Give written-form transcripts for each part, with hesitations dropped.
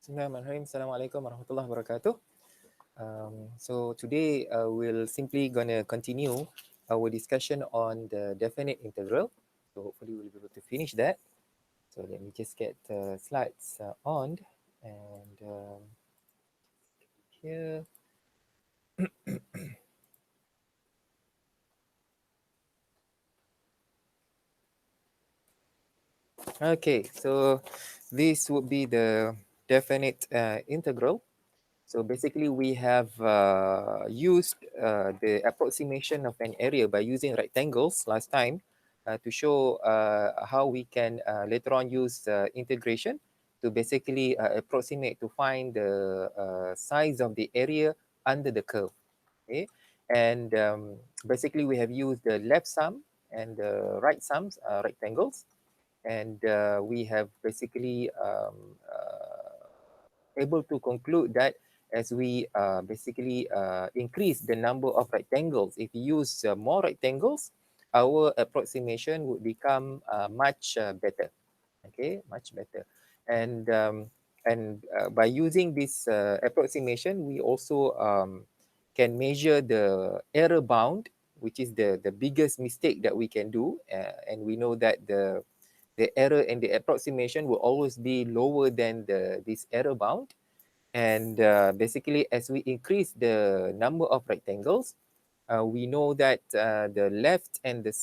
Bismillahirrahmanirrahim. Assalamualaikum warahmatullahi wabarakatuh. So today we'll simply gonna continue our discussion on the definite integral. So hopefully we'll be able to finish that. So let me just get the slides on and here. Okay, so this would be the definite integral. So basically we have used the approximation of an area by using rectangles last time to show how we can later on use integration to basically approximate to find the size of the area under the curve. Okay, and basically we have used the left sum and the right sums rectangles, and we have basically able to conclude that as we basically increase the number of rectangles, if we use more rectangles, our approximation would become much better. Okay, much better. And by using this approximation, we also can measure the error bound, which is the biggest mistake that we can do. And we know that the error in the approximation will always be lower than this error bound. And basically, as we increase the number of rectangles, we know that the left and the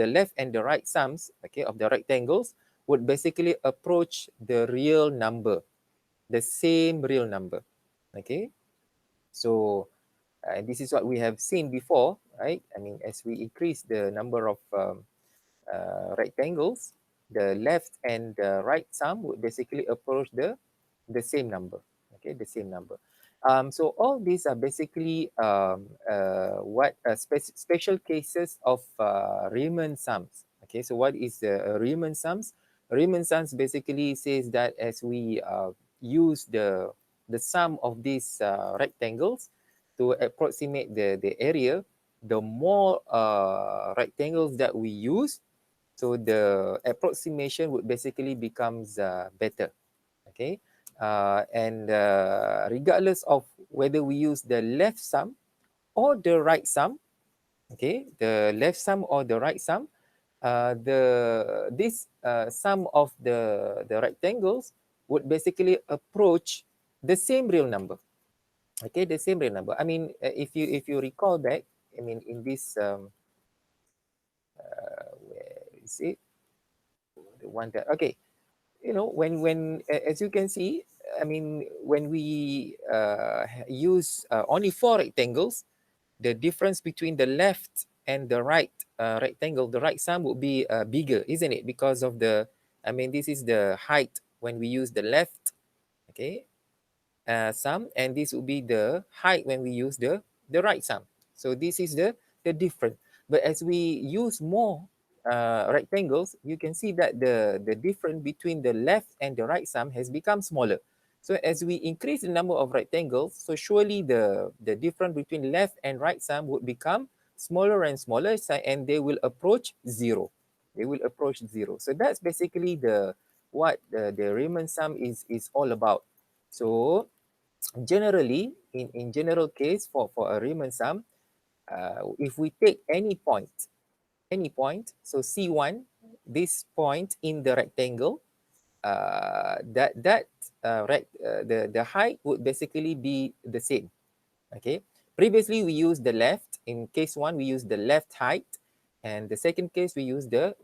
left and the right sums, okay, of the rectangles would basically approach the real number, the same real number. Okay, so this is what we have seen before, right? I mean, as we increase the number of rectangles, the left and the right sum would basically approach the same number. Okay, the same number. So all these are basically special cases of Riemann sums. Okay, so what is the Riemann sums? Riemann sums basically says that as we use the sum of these rectangles to approximate the area, the more rectangles that we use, so the approximation would basically becomes better. Okay, and regardless of whether we use the left sum or the right sum, okay, the left sum or the right sum, this sum of the rectangles would basically approach the same real number. Okay, the same real number. I mean, if you recall back, I mean, in this where is it? The one that, okay, you know, when as you can see, I mean, when we use only 4 rectangles, the difference between the left and the right rectangle, the right sum would be bigger, isn't it? Because of the, I mean, this is the height when we use the left, okay, sum, and this would be the height when we use the right sum. So this is the difference. But as we use more rectangles, you can see that the difference between the left and the right sum has become smaller. So as we increase the number of rectangles, so surely the difference between left and right sum would become smaller and smaller, and they will approach zero. They will approach zero. So that's basically what the Riemann sum is all about. So generally, in general case, for a Riemann sum, if we take any point, so C1, this point in the rectangle, the height would basically be the same. Okay. Previously, we used the left. In case 1, we used the left height, and the second case we use the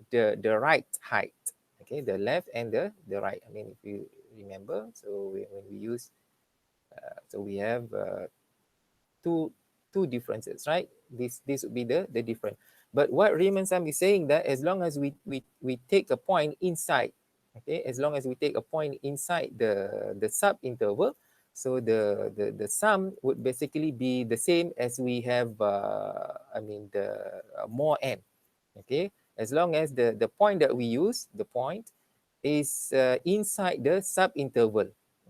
right height. Okay, the left and the right. I mean, if you remember, so when we use so we have two differences, right? This would be the difference. But what Riemann sum is saying that as long as we take a point inside, okay, as long as we take a point inside the sub interval, so the sum would basically be the same as we have I mean the more n. Okay, as long as the point that we use, the point is inside the sub interval.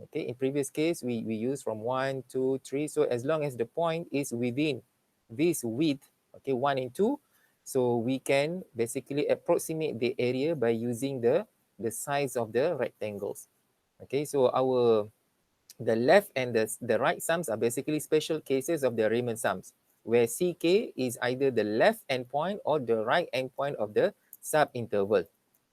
Okay, in previous case we use from 1, 2, 3. So as long as the point is within this width, okay, 1 and 2, so we can basically approximate the area by using the size of the rectangles. Okay, so our the left and the right sums are basically special cases of the Riemann sums, where CK is either the left endpoint or the right endpoint of the subinterval.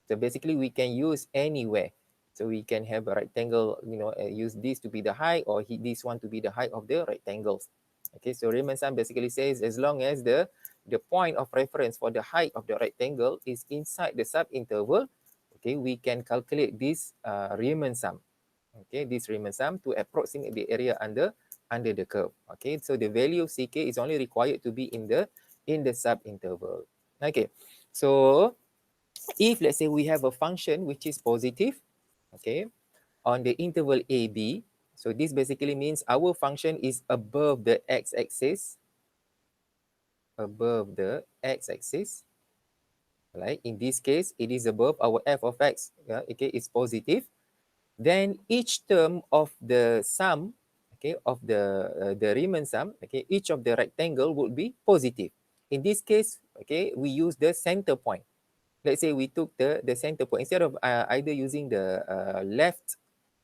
So basically we can use anywhere. So we can have a rectangle, use this to be the height, or this one to be the height of the rectangles. Okay, so Riemann sum basically says as long as the point of reference for the height of the rectangle is inside the subinterval, okay, we can calculate this Riemann sum. Okay, this Riemann sum to approximate the area under the curve. Okay, so the value of CK is only required to be in the subinterval. Okay, so if let's say we have a function which is positive, okay, on the interval AB, so this basically means our function is above the x-axis, right? In this case, it is above our f of x, yeah, okay, it's positive. Then each term of the sum, okay, of the Riemann sum, okay, each of the rectangle would be positive. In this case, okay, we use the center point. Let's say we took the center point instead of either using the left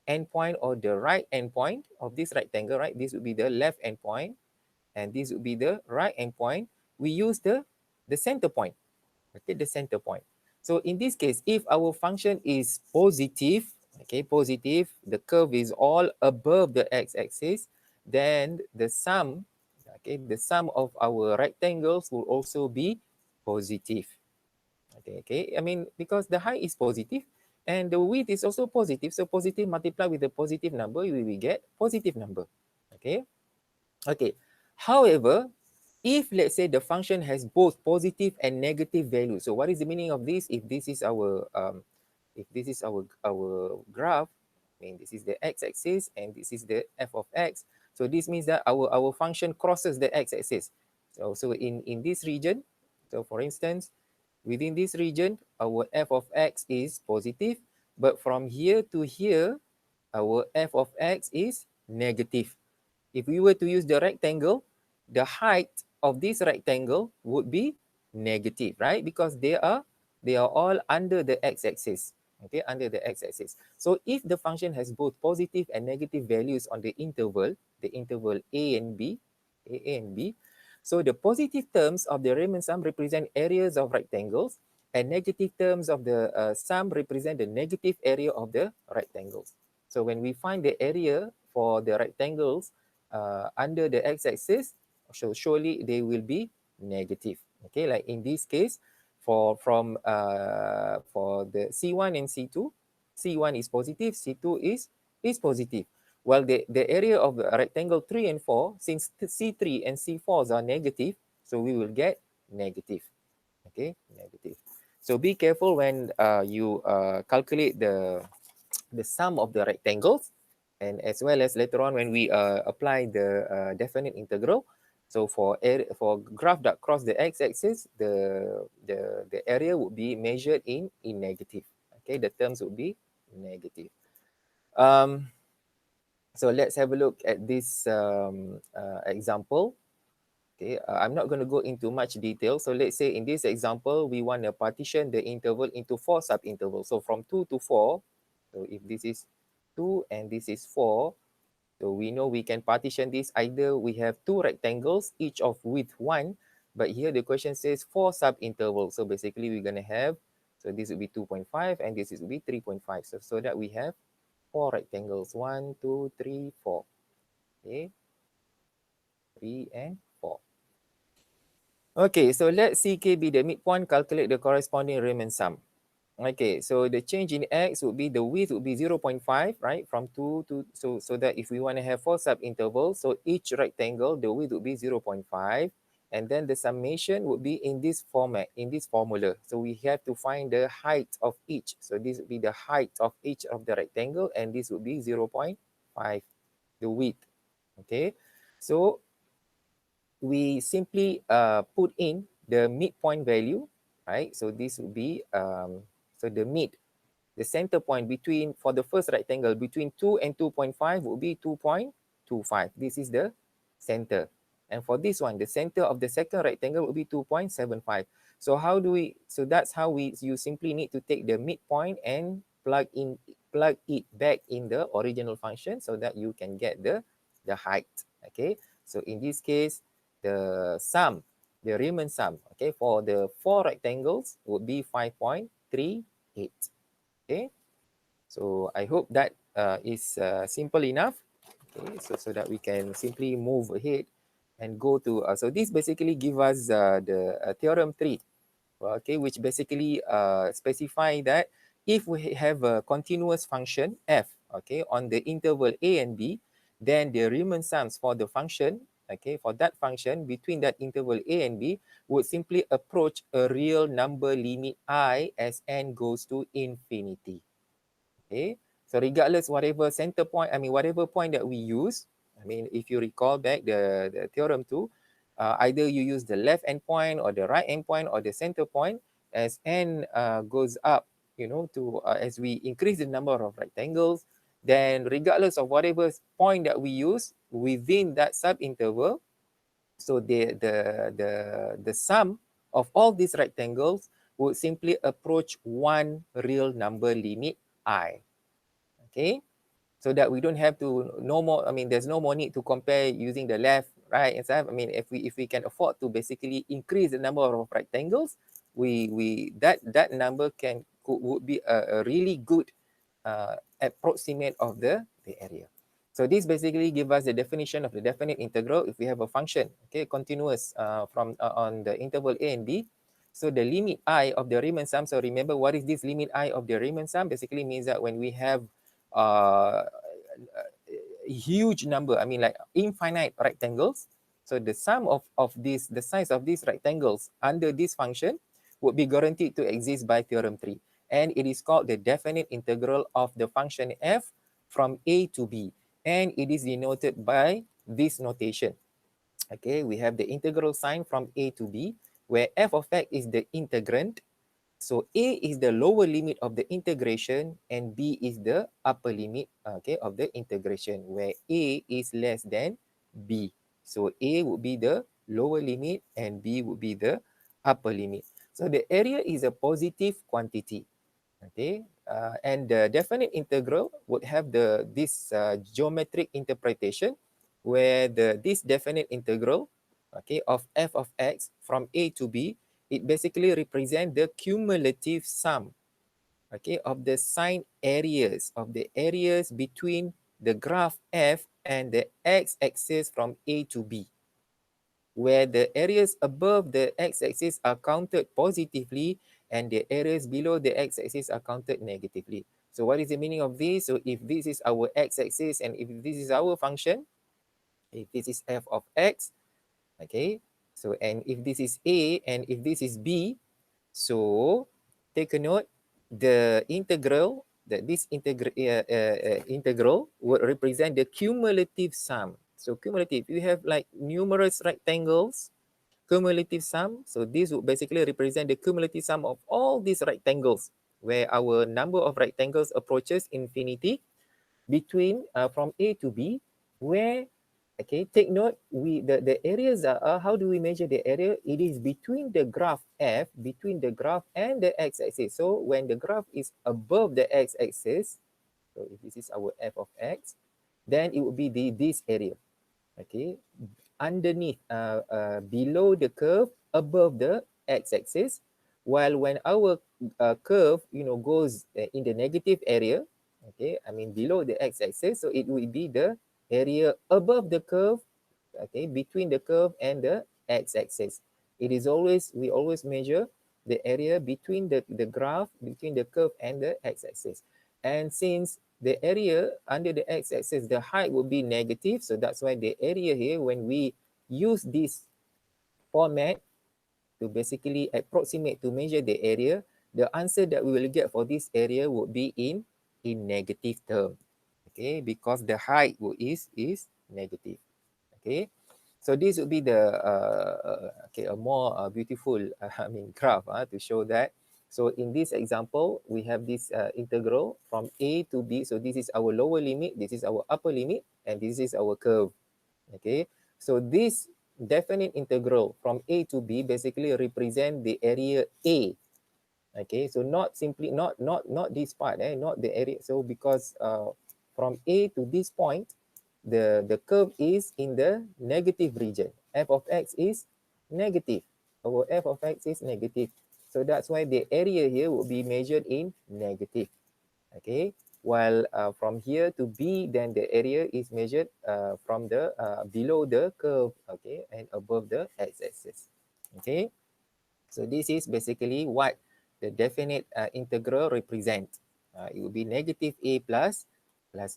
endpoint or the right endpoint of this rectangle, right? This would be the left endpoint, and this would be the right endpoint. We use the center point. Okay, the center point. So in this case, if our function is positive, okay, positive, the curve is all above the x-axis, then the sum, okay, the sum of our rectangles will also be positive. Okay, I mean, because the height is positive and the width is also positive, so positive multiplied with the positive number, we will get positive number. Okay. Okay. However, if let's say the function has both positive and negative values, so what is the meaning of this? If this is our graph, I mean this is the x-axis and this is the f of x. So this means that our function crosses the x-axis. So in this region, so for instance, within this region, our f of x is positive, but from here to here, our f of x is negative. If we were to use the rectangle, the height of this rectangle would be negative, right? Because they are all under the x-axis. Okay, under the x-axis. So if the function has both positive and negative values on the interval a and b, so the positive terms of the Riemann sum represent areas of rectangles, and negative terms of the sum represent the negative area of the rectangles. So when we find the area for the rectangles under the x-axis, so surely they will be negative. Okay, like in this case, for the C1 and C2, C1 is positive, C2 is positive. While the area of the rectangle 3 and 4, since C3 and C4s are negative, so we will get negative. Okay, negative. So be careful when you calculate the sum of the rectangles, and as well as later on when we apply the definite integral. So for graph that cross the x-axis, the area would be measured in negative. Okay, the terms would be negative. So let's have a look at this example. Okay, I'm not going to go into much detail. So let's say in this example, we want to partition the interval into 4 subintervals. So from 2 to 4, so if this is 2 and this is 4, so we know we can partition this. Either we have 2 rectangles, each of width 1, but here the question says 4 subintervals. So basically we're going to have, so this would be 2.5 and this would be 3.5. So that we have 4 rectangles, 1, 2, 3, 4. Okay, 3 and 4. Okay, so let CK be the midpoint, calculate the corresponding Riemann sum. Okay, so the change in x would be, the width would be 0.5, right? From 2 to, so that if we want to have 4 subintervals, so each rectangle, the width would be 0.5. And then the summation would be in this format, in this formula. So we have to find the height of each. So this would be the height of each of the rectangle, and this would be 0.5, the width. Okay, so we simply put in the midpoint value, right? So this would be, so the center point between, for the first rectangle, between 2 and 2.5 would be 2.25. This is the center. And for this one, the center of the second rectangle would be 2.75. So how do we, so that's how you simply need to take the midpoint and plug plug it back in the original function so that you can get the height. Okay, so in this case, the sum, the Riemann sum, okay, for the 4 rectangles would be 5.38. Okay, so I hope that is simple enough. Okay, so that we can simply move ahead and go to, so this basically give us the theorem 3, okay, which basically specify that if we have a continuous function f, okay, on the interval a and b, then the Riemann sums for the function, okay, for that function between that interval a and b would simply approach a real number limit I as n goes to infinity. Okay, so regardless whatever center point, I mean whatever point that we use, I mean if you recall back the theorem 2, either you use the left end point or the right end point or the center point, as n goes up, you know, to as we increase the number of rectangles, then regardless of whatever point that we use within that subinterval, so the sum of all these rectangles would simply approach one real number limit I. Okay, so that we don't have to no more, I mean there's no more need to compare using the left, right and stuff. I mean if we can afford to basically increase the number of rectangles, we that number would be a really good approximate of the area. So this basically give us the definition of the definite integral if we have a function, okay, continuous from on the interval a and b. So the limit I of the Riemann sum, so remember what is this limit I of the Riemann sum? Basically means that when we have a huge number, I mean like infinite rectangles, so the sum of this, the size of these rectangles under this function would be guaranteed to exist by theorem 3, and it is called the definite integral of the function f from a to b, and it is denoted by this notation. Okay, we have the integral sign from a to b, where f of x is the integrand. So a is the lower limit of the integration and b is the upper limit, okay, of the integration, where a is less than b. So a would be the lower limit and b would be the upper limit. So the area is a positive quantity. Okay, and the definite integral would have this geometric interpretation, where this definite integral, okay, of f of x from a to b, it basically represents the cumulative sum, okay, of the sine areas of the areas between the graph f and the x-axis from a to b, where the areas above the x-axis are counted positively and the areas below the x-axis are counted negatively. So what is the meaning of this? So if this is our x-axis and if this is our function, if this is f of x, okay, so and if this is a and if this is b, so take a note, the integral, that this integral would represent the cumulative sum. So cumulative, you have like numerous rectangles, cumulative sum. So this would basically represent the cumulative sum of all these rectangles, where our number of rectangles approaches infinity between from A to B, where, okay, take note, the areas are, how do we measure the area? It is between the graph F, between the graph and the x-axis. So when the graph is above the x-axis, so if this is our f of x, then it would be this area, okay, underneath, below the curve, above the x-axis, while when our curve, you know, goes in the negative area, okay, I mean below the x-axis, so it will be the area above the curve, okay, between the curve and the x-axis. It is always, we always measure the area between the graph, between the curve and the x-axis. And since the area under the x-axis, the height will be negative, so that's why the area here, when we use this format to basically approximate to measure the area, the answer that we will get for this area would be in negative term, okay, because the height is negative, okay. So this would be the okay, a more beautiful I mean graph to show that. So in this example, we have this integral from a to b. So this is our lower limit, this is our upper limit, and this is our curve, okay. So this definite integral from a to b basically represent the area A, Okay, so not simply not this part, not the area. So because from A to this point, the curve is in the negative region. F of x is negative. Our f of x is negative. So that's why the area here will be measured in negative. Okay, while from here to B, then the area is measured from the below the curve, okay, and above the x-axis. Okay, so this is basically what the definite integral represent. It will be negative A plus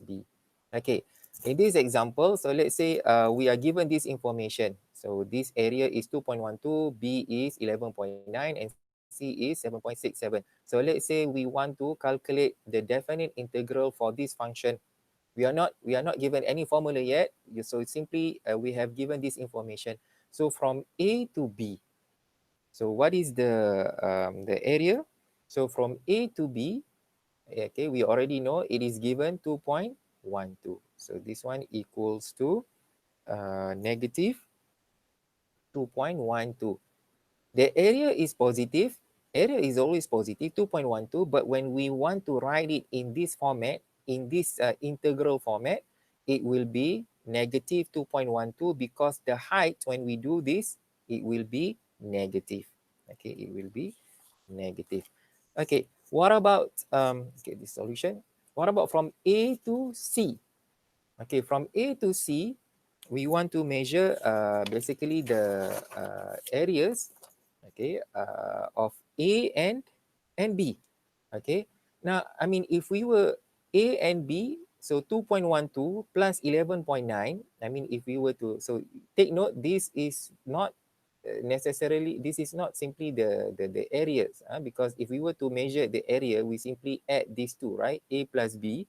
B. Okay, in this example, so let's say we are given this information. So this area is 2.12, B is 11.9, and C is 7.67. So let's say we want to calculate the definite integral for this function. We are not given any formula yet. So simply we have given this information. So from A to B, so what is the area? So from A to B, okay, we already know it is given 2.12. So this one equals to negative 2.12. The area is positive. Area is always positive, 2.12. But when we want to write it in this format, in this integral format, it will be negative 2.12 because the height, when we do this, it will be negative. Okay, it will be negative. Okay, what about okay, this solution? What about from A to C? Okay, from A to C, we want to measure basically the areas, okay, of A and B. Okay, now I mean if we were A and B, so 2.12 plus 11.9, I mean if we were to, so take note, this is not necessarily, this is not simply the areas, because if we were to measure the area, we simply add these two, right? A plus B.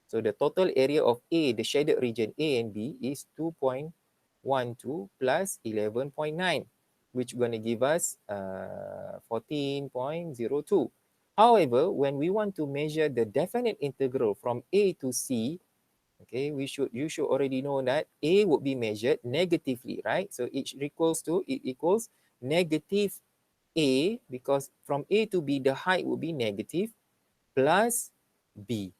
So the total area of A, the shaded region A and B, is 2.12 plus 11.9, which going to give us 14.02. However, when we want to measure the definite integral from A to C, okay, you should already know that A would be measured negatively, right? So it equals negative A, because from A to B, the height would be negative, plus B.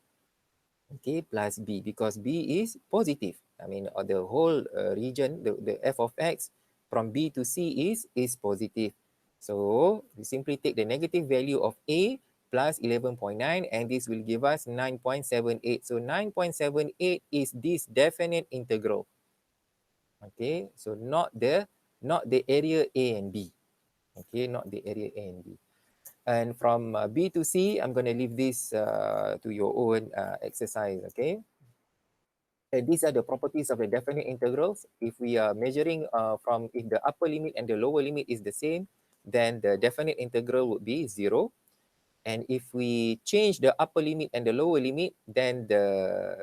Okay, plus B, because B is positive. I mean, the whole region, the f of x from B to C is positive. So we simply take the negative value of A plus 11.9, and this will give us 9.78. So 9.78 is this definite integral. Okay, so not the area A and B. Okay, not the area A and B. And from B to C, I'm going to leave this to your own exercise. Okay. And these are the properties of the definite integrals. If we are measuring from, if the upper limit and the lower limit is the same, then the definite integral would be 0. And if we change the upper limit and the lower limit, then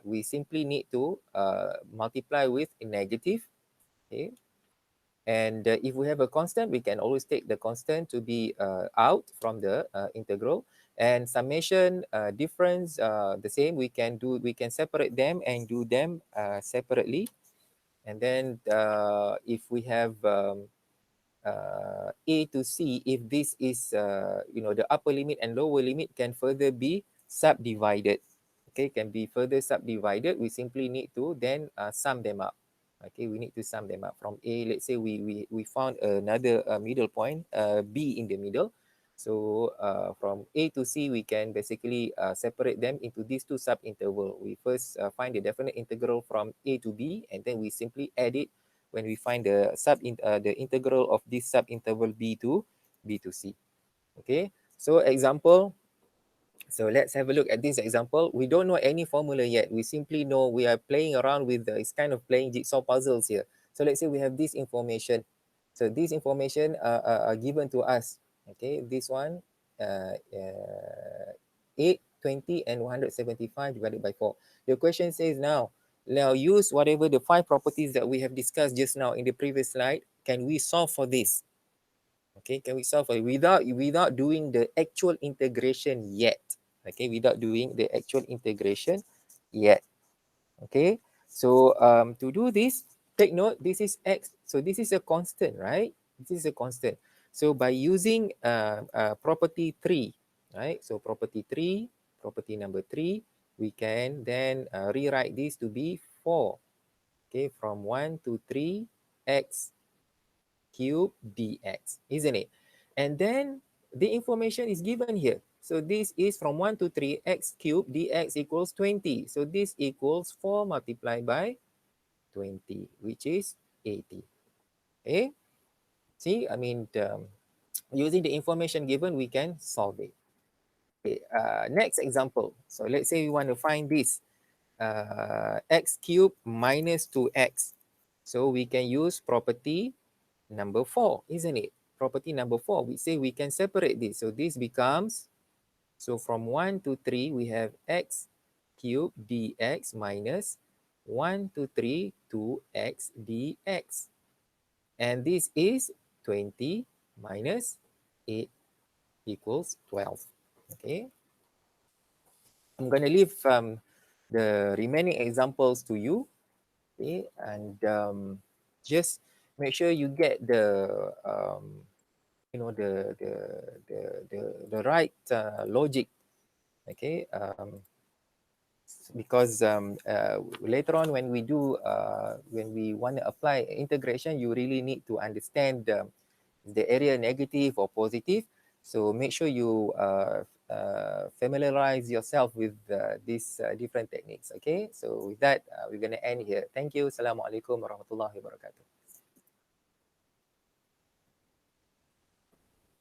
we simply need to multiply with a negative. Okay. And if we have a constant, we can always take the constant to be out from the integral. And summation, difference, the same. We can separate them and do them separately. And then if we have A to C, if this is the upper limit and lower limit can further be subdivided. Okay, can be further subdivided. We simply need to then sum them up. Okay, we need to sum them up from A. Let's say we found another middle point, B in the middle. So from A to C, we can basically separate them into these two sub-intervals. We first find the definite integral from A to B, and then we simply add it when we find the the integral of this sub-interval B to C. Okay, so example. So let's have a look at this example. We don't know any formula yet. We simply know we are playing around with it's kind of playing jigsaw puzzles here. So let's say we have this information. So this information are given to us. Okay, this one, 8, 20, and 175 divided by 4. The question says now use whatever the 5 properties that we have discussed just now in the previous slide. Can we solve for this? Okay, can we solve for it without doing the actual integration yet? Okay, without doing the actual integration yet. Okay, so to do this, take note, this is x, so this is a constant, right? This is a constant. So by using property 3, right? So property 3, property number 3, we can then rewrite this to be 4. Okay, from 1 to 3 x cube dx, isn't it? And then the information is given here. So this is from 1 to 3 x cube dx equals 20. So this equals 4 multiplied by 20, which is 80. Okay, see, I mean, using the information given, we can solve it. Okay, next example. So let's say we want to find this x cube minus 2x. So we can use property number 4, isn't it? Property number 4, we say we can separate this. So this becomes, so from 1 to 3, we have x cube dx minus 1 to 3, 2x dx. And this is 20 minus 8 equals 12. Okay. I'm going to leave the remaining examples to you. Okay. And just make sure you get the the right logic, okay, because later on when we want to apply integration, you really need to understand the area negative or positive. So make sure you familiarize yourself with these different techniques. Okay, so with that we're going to end here. Thank you. Assalamualaikum warahmatullahi wabarakatuh.